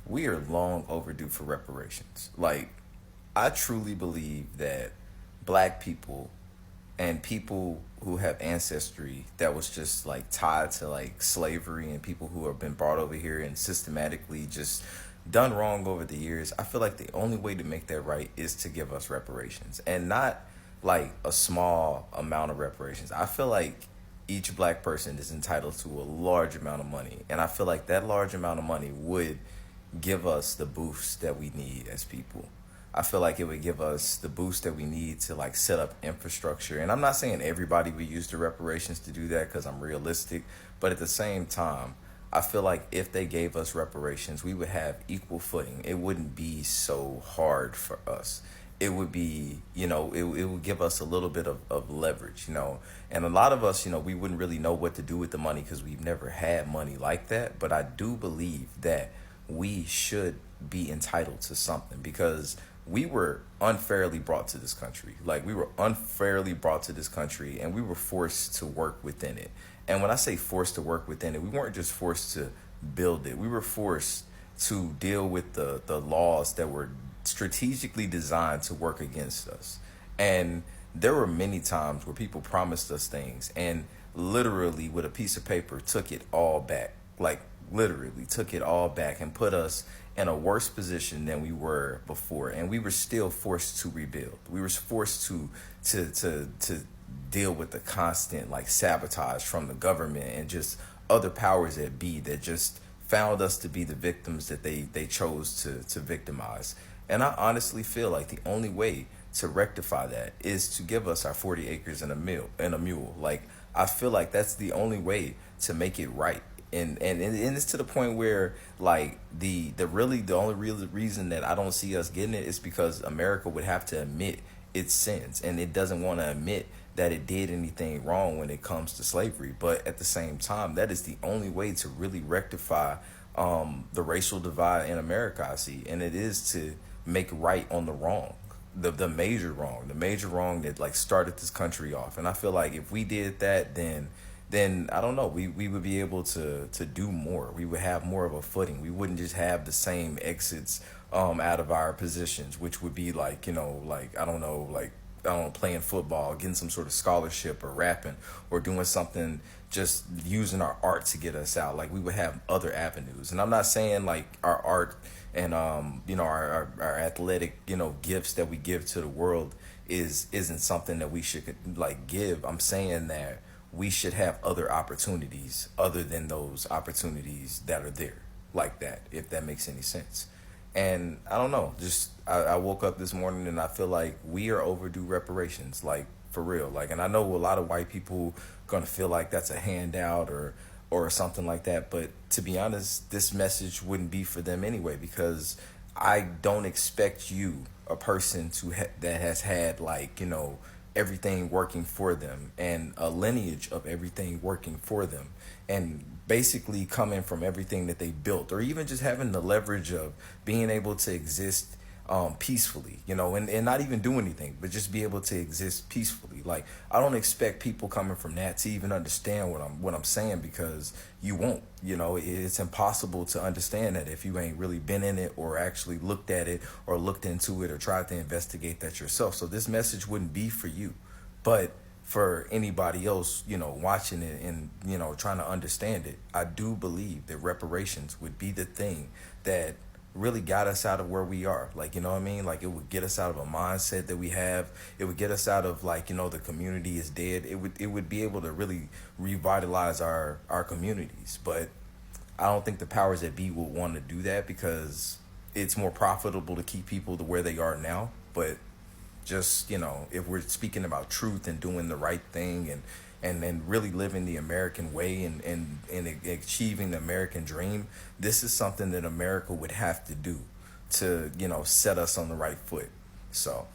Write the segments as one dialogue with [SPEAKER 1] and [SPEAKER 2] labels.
[SPEAKER 1] we are long overdue for reparations. Like, I truly believe that black people and people who have ancestry that was just like tied to like slavery and people who have been brought over here and systematically just done wrong over the years, I feel like the only way to make that right is to give us reparations, and not like a small amount of reparations. I feel like each black person is entitled to a large amount of money, and I feel like that large amount of money would give us the boost that we need as people. I feel like it would give us the boost that we need to like set up infrastructure. And I'm not saying everybody would use the reparations to do that because I'm realistic, but at the same time, I feel like if they gave us reparations, we would have equal footing. It wouldn't be so hard for us. It would be, it would give us a little bit of leverage, And a lot of us, we wouldn't really know what to do with the money because we've never had money like that. But I do believe that we should be entitled to something because we were unfairly brought to this country. Like, we were unfairly brought to this country and we were forced to work within it. And when I say forced to work within it, we weren't just forced to build it. We were forced to deal with the laws that were strategically designed to work against us. And there were many times where people promised us things and literally with a piece of paper took it all back. Like, literally took it all back and put us in a worse position than we were before, and we were still forced to rebuild. We were forced to deal with the constant like sabotage from the government and just other powers that be that just found us to be the victims that they chose to victimize. And I honestly feel like the only way to rectify that is to give us our 40 acres and a mule. Like, I feel like that's the only way to make it right. And it's to the point where like the only real reason that I don't see us getting it is because America would have to admit its sins, and it doesn't want to admit that it did anything wrong when it comes to slavery. But at the same time, that is the only way to really rectify the racial divide in America, I see, and it is to make right on the wrong, the major wrong that like started this country off. And I feel like if we did that, then I don't know, we would be able to do more. We would have more of a footing. We wouldn't just have the same exits out of our positions, which would be like, like I don't know, playing football, getting some sort of scholarship or rapping or doing something, just using our art to get us out. Like, we would have other avenues. And I'm not saying like our art and our athletic, gifts that we give to the world isn't something that we should like give. I'm saying that we should have other opportunities other than those opportunities that are there, like that, if that makes any sense. And I don't know, just I woke up this morning and I feel like we are overdue reparations, like, for real. Like, and I know a lot of white people gonna feel like that's a handout or something like that, but to be honest, this message wouldn't be for them anyway, because I don't expect you, a person that has had like, everything working for them and a lineage of everything working for them, and basically coming from everything that they built, or even just having the leverage of being able to exist peacefully, and not even do anything, but just be able to exist peacefully. Like, I don't expect people coming from that to even understand what I'm saying, because you won't. It's impossible to understand that if you ain't really been in it or actually looked at it or looked into it or tried to investigate that yourself. So this message wouldn't be for you, but for anybody else, watching it and, trying to understand it. I do believe that reparations would be the thing that really got us out of where we are. Like, you know what I mean? Like, it would get us out of a mindset that we have. It would get us out of like, the community is dead. It would be able to really revitalize our communities. But I don't think the powers that be will want to do that, because it's more profitable to keep people to where they are now. But just, if we're speaking about truth and doing the right thing and really living the American way and achieving the American dream, this is something that America would have to do to, set us on the right foot. So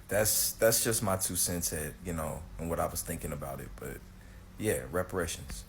[SPEAKER 1] that's just my 2 cents at, and what I was thinking about it. But yeah, reparations.